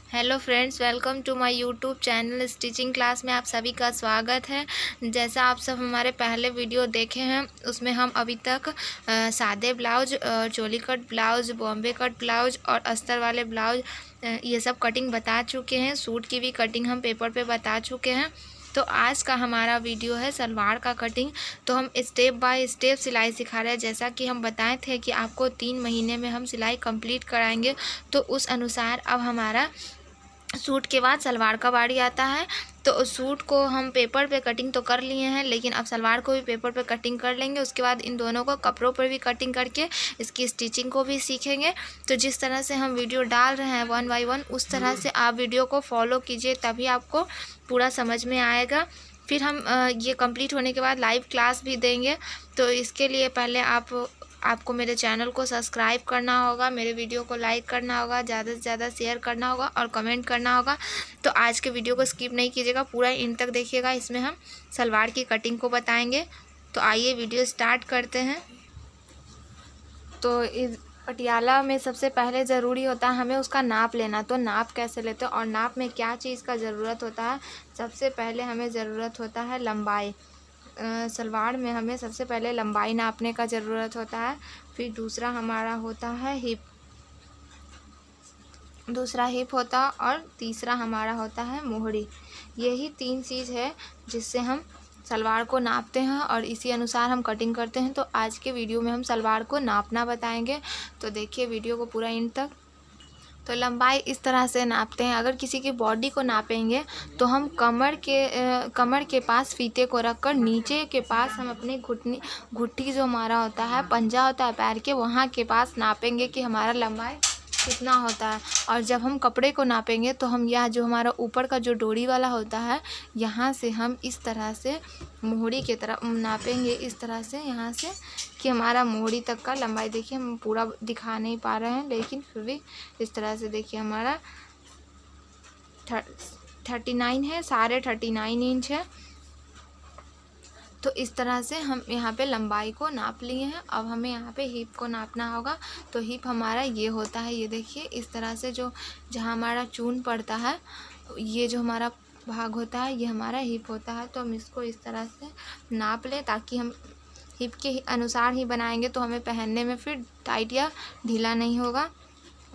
Hello friends, welcome to my YouTube channel stitching class में आप सभी का स्वागत है। जैसा आप सब हमारे पहले वीडियो देखे हैं उसमें हम अभी तक सादे ब्लाउज, चोली cut blouse, Bombay cut blouse और अस्तर वाले ब्लाउज ये सब कटिंग बता चुके हैं। सूट की भी कटिंग हम पेपर पे बता चुके हैं। तो आज का हमारा वीडियो है सलवार का कटिंग। तो हम स्टेप बाय स्टेप सिलाई सिखा रहे हैं। जैसा कि हम बताए थे कि आपको 3 महीने में हम सिलाई कंप्लीट कराएंगे, तो उस अनुसार अब हमारा सूट के बाद सलवार का बारी आता है। तो सूट को हम पेपर पे कटिंग तो कर लिए हैं, लेकिन अब सलवार को भी पेपर पे कटिंग कर लेंगे। उसके बाद इन दोनों को कपड़ों पर भी कटिंग करके इसकी स्टिचिंग को भी सीखेंगे। तो जिस तरह से हम वीडियो डाल रहे हैं 1 बाय 1, उस तरह से आप वीडियो को फॉलो कीजिए, तभी आपको पूरा समझ में आएगा। फिर हम ये कंप्लीट होने के बाद लाइव क्लास भी देंगे। तो इसके लिए पहले आपको मेरे चैनल को सब्सक्राइब करना होगा, मेरे वीडियो को लाइक करना होगा, ज़्यादा से ज़्यादा शेयर करना होगा और कमेंट करना होगा। तो आज के वीडियो को स्किप नहीं कीजिएगा, पूरा एंड तक देखिएगा। इसमें हम सलवार की कटिंग को बताएंगे। तो आइए वीडियो स्टार्ट करते हैं। तो इस पटियाला में सबसे पहले ज़रूरी होता है हमें उसका नाप लेना। तो नाप कैसे लेते हैं और नाप में क्या चीज़ का ज़रूरत होता है? सबसे पहले हमें ज़रूरत होता है लंबाई। सलवार में हमें सबसे पहले लंबाई नापने का ज़रूरत होता है। फिर दूसरा हमारा होता है हिप, दूसरा हिप होता है, और तीसरा हमारा होता है मोहरी। यही 3 चीज़ है जिससे हम सलवार को नापते हैं और इसी अनुसार हम कटिंग करते हैं। तो आज के वीडियो में हम सलवार को नापना बताएंगे। तो देखिए वीडियो को पूरा एंड तक। तो लंबाई इस तरह से नापते हैं। अगर किसी की बॉडी को नापेंगे तो हम कमर के पास फीते को रखकर नीचे के पास हम अपने घुट्टी जो हमारा होता है, पंजा होता है पैर के, वहाँ के पास नापेंगे कि हमारा लंबाई कितना होता है। और जब हम कपड़े को नापेंगे तो हम यह जो हमारा ऊपर का जो डोरी वाला होता है, यहाँ से हम इस तरह से मोहरी की तरफ नापेंगे, इस तरह से यहाँ से, कि हमारा मोहरी तक का लंबाई। देखिए हम पूरा दिखा नहीं पा रहे हैं, लेकिन फिर भी इस तरह से देखिए हमारा 39 है, 39.5 इंच है। तो इस तरह से हम यहाँ पे लंबाई को नाप लिए हैं। अब हमें यहाँ पे हिप को नापना होगा। तो हिप हमारा ये होता है, ये देखिए इस तरह से, जो जहाँ हमारा चून पड़ता है, ये जो हमारा भाग होता है, ये हमारा हिप होता है। तो हम इसको इस तरह से नाप लें, ताकि हम हिप के अनुसार ही बनाएंगे तो हमें पहनने में फिर टाइट या ढीला नहीं होगा।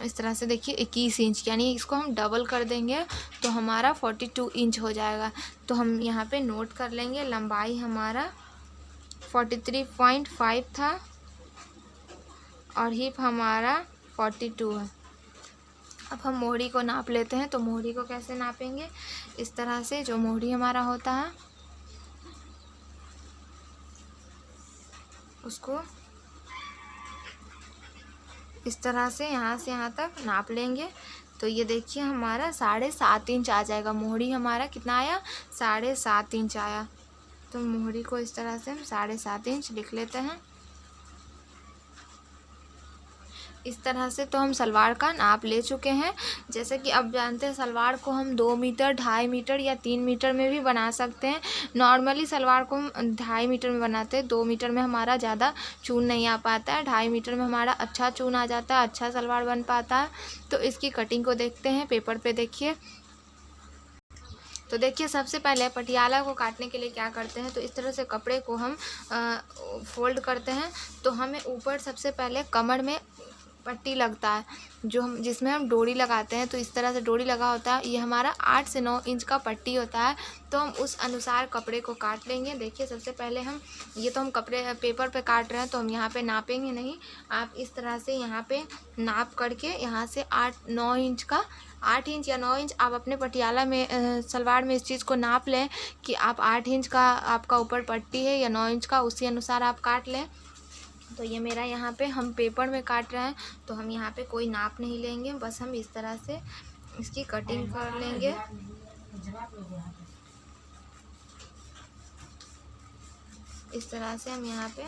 इस तरह से देखिए 21 इंच, यानी इसको हम डबल कर देंगे तो हमारा 42 इंच हो जाएगा। तो हम यहाँ पे नोट कर लेंगे। लंबाई हमारा 43.5 था और हिप हमारा 42 है। अब हम मोहरी को नाप लेते हैं। तो मोहरी को कैसे नापेंगे? इस तरह से जो मोहरी हमारा होता है उसको इस तरह से यहाँ तक नाप लेंगे। तो ये देखिए हमारा 7.5 इंच आ जाएगा। मोहरी हमारा कितना आया? 7.5 इंच आया। तो मोहरी को इस तरह से हम 7.5 इंच लिख लेते हैं। इस तरह से तो हम सलवार का नाप ले चुके हैं। जैसे कि अब जानते हैं सलवार को हम 2 मीटर, 2.5 मीटर या 3 मीटर में भी बना सकते हैं। नॉर्मली सलवार को हम 2.5 मीटर में बनाते हैं। 2 मीटर में हमारा ज़्यादा चून नहीं आ पाता है, 2.5 मीटर में हमारा अच्छा चून आ जाता है, अच्छा सलवार बन पाता है। तो इसकी कटिंग को देखते हैं। पेपर पे देखिए। तो देखिए सबसे पहले पटियाला को काटने के लिए क्या करते हैं, तो इस तरह से कपड़े को हम फोल्ड करते हैं। तो हमें ऊपर सबसे पहले कमर में पट्टी लगता है, जिसमें हम डोरी लगाते हैं। तो इस तरह से डोरी लगा होता है। ये हमारा 8 से 9 इंच का पट्टी होता है। तो हम उस अनुसार कपड़े को काट लेंगे। देखिए सबसे पहले हम हम कपड़े पेपर पे काट रहे हैं, तो हम यहाँ पे नापेंगे नहीं। आप इस तरह से यहाँ पे नाप करके यहाँ से 8-9 इंच का, 8 इंच या 9 इंच आप अपने पटियाला में सलवार में इस चीज़ को नाप लें कि आप 8 इंच का आपका ऊपर पट्टी है या 9 इंच का, उसी अनुसार आप काट लें। तो ये मेरा यहाँ पे हम पेपर में काट रहे हैं, तो हम यहाँ पे कोई नाप नहीं लेंगे, बस हम इस तरह से इसकी कटिंग कर लेंगे। इस तरह से हम यहाँ पे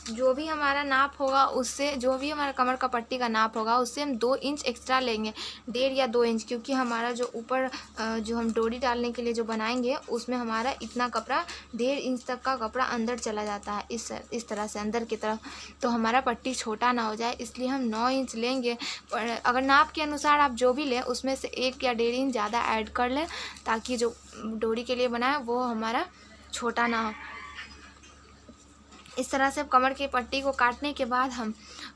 जो भी हमारा नाप होगा उससे, जो भी हमारा कमर का पट्टी का नाप होगा उससे हम 2 इंच एक्स्ट्रा लेंगे, 1.5 या 2 इंच, क्योंकि हमारा जो ऊपर जो हम डोरी डालने के लिए जो बनाएंगे उसमें हमारा इतना कपड़ा 1.5 इंच तक का कपड़ा अंदर चला जाता है, इस तरह से अंदर की तरफ, तो हमारा पट्टी छोटा ना हो जाए, इसलिए हम 9 इंच लेंगे। अगर नाप के अनुसार आप जो भी लें उसमें से 1 या 1.5 इंच ज़्यादा ऐड कर लें, ताकि जो डोरी के लिए बनाए वो हमारा छोटा ना हो। इस तरह से कमर की पट्टी को काटने के बाद हम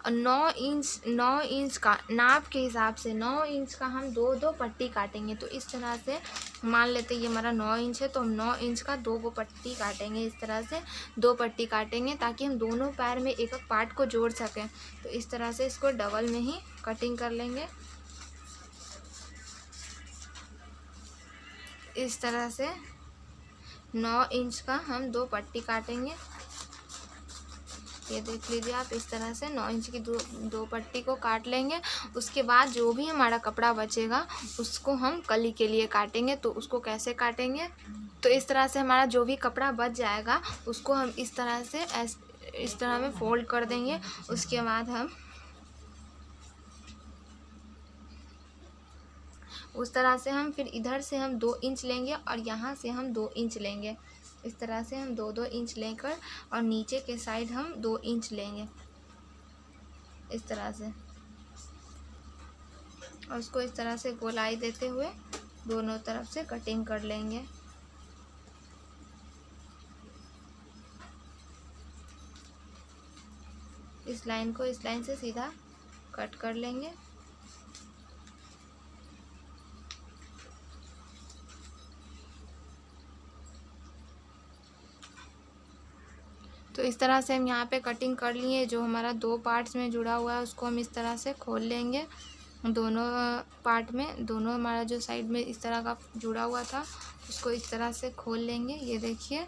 9 इंच का नाप के हिसाब से 9 इंच का हम दो पट्टी काटेंगे। तो इस तरह से मान लेते ये हमारा 9 इंच है, तो हम 9 इंच का 2 पट्टी काटेंगे। इस तरह से 2 पट्टी काटेंगे ताकि हम दोनों पैर में एक एक पार्ट को जोड़ सकें। तो इस तरह से इसको डबल में ही कटिंग कर लेंगे। इस तरह से 9 इंच का हम 2 पट्टी काटेंगे। ये देख लीजिए आप, इस तरह से 9 इंच की दो पट्टी को काट लेंगे। उसके बाद जो भी हमारा कपड़ा बचेगा उसको हम कली के लिए काटेंगे। तो उसको कैसे काटेंगे, तो इस तरह से हमारा जो भी कपड़ा बच जाएगा उसको हम इस तरह से इस तरह में फोल्ड कर देंगे। उसके बाद हम उस तरह से हम फिर इधर से हम 2 इंच लेंगे और यहाँ से हम 2 इंच लेंगे। इस तरह से हम 2-2 इंच लेकर और नीचे के साइड हम 2 इंच लेंगे इस तरह से, और उसको इस तरह से गोलाई देते हुए दोनों तरफ से कटिंग कर लेंगे। इस लाइन को इस लाइन से सीधा कट कर लेंगे। तो इस तरह से हम यहाँ पे कटिंग कर लिए। जो हमारा 2 पार्ट्स में जुड़ा हुआ है उसको हम इस तरह से खोल लेंगे। दोनों पार्ट में, दोनों हमारा जो साइड में इस तरह का जुड़ा हुआ था उसको इस तरह से खोल लेंगे। ये देखिए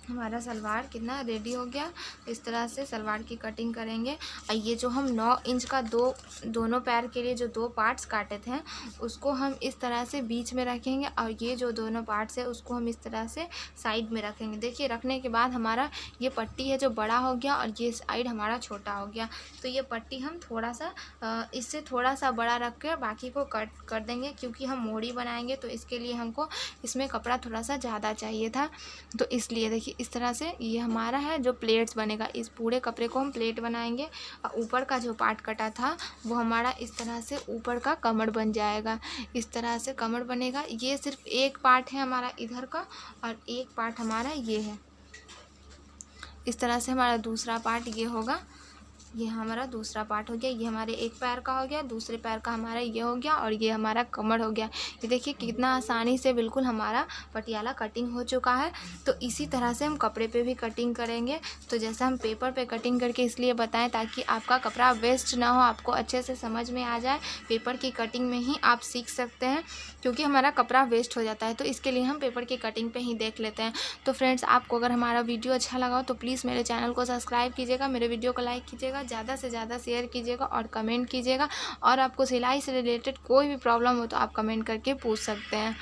हमारा सलवार कितना रेडी हो गया। इस तरह से सलवार की कटिंग करेंगे। और ये जो हम 9 इंच का दोनों पैर के लिए जो 2 पार्ट्स काटे थे उसको हम इस तरह से बीच में रखेंगे, और ये जो दोनों पार्ट्स है उसको हम इस तरह से साइड में रखेंगे। देखिए रखने के बाद हमारा ये पट्टी है जो बड़ा हो गया और ये साइड हमारा छोटा हो गया। तो ये पट्टी हम थोड़ा सा इससे थोड़ा सा बड़ा रख कर बाकी को कट कर देंगे, क्योंकि हम मोड़ी बनाएंगे तो इसके लिए हमको इसमें कपड़ा थोड़ा सा ज़्यादा चाहिए था। तो इसलिए देखिए इस तरह से ये हमारा है जो प्लेट्स बनेगा। इस पूरे कपड़े को हम प्लेट बनाएंगे और ऊपर का जो पार्ट कटा था वो हमारा इस तरह से ऊपर का कमर बन जाएगा। इस तरह से कमर बनेगा। ये सिर्फ एक पार्ट है हमारा इधर का और एक पार्ट हमारा ये है। इस तरह से हमारा दूसरा पार्ट ये होगा। ये हमारा दूसरा पार्ट हो गया। ये हमारे एक पैर का हो गया, दूसरे पैर का हमारा ये हो गया और ये हमारा कमर हो गया। ये देखिए कितना आसानी से बिल्कुल हमारा पटियाला कटिंग हो चुका है। तो इसी तरह से हम कपड़े पे भी कटिंग करेंगे। तो जैसा हम पेपर पे कटिंग करके इसलिए बताएं ताकि आपका कपड़ा वेस्ट ना हो, आपको अच्छे से समझ में आ जाए। पेपर की कटिंग में ही आप सीख सकते हैं, क्योंकि हमारा कपड़ा वेस्ट हो जाता है। तो इसके लिए हम पेपर की कटिंग पे ही देख लेते हैं। तो फ्रेंड्स, आपको अगर हमारा वीडियो अच्छा लगा हो तो प्लीज़ मेरे चैनल को सब्सक्राइब कीजिएगा, मेरे वीडियो को लाइक कीजिएगा, ज़्यादा से ज़्यादा शेयर कीजिएगा और कमेंट कीजिएगा। और आपको सिलाई से रिलेटेड कोई भी प्रॉब्लम हो तो आप कमेंट करके पूछ सकते हैं।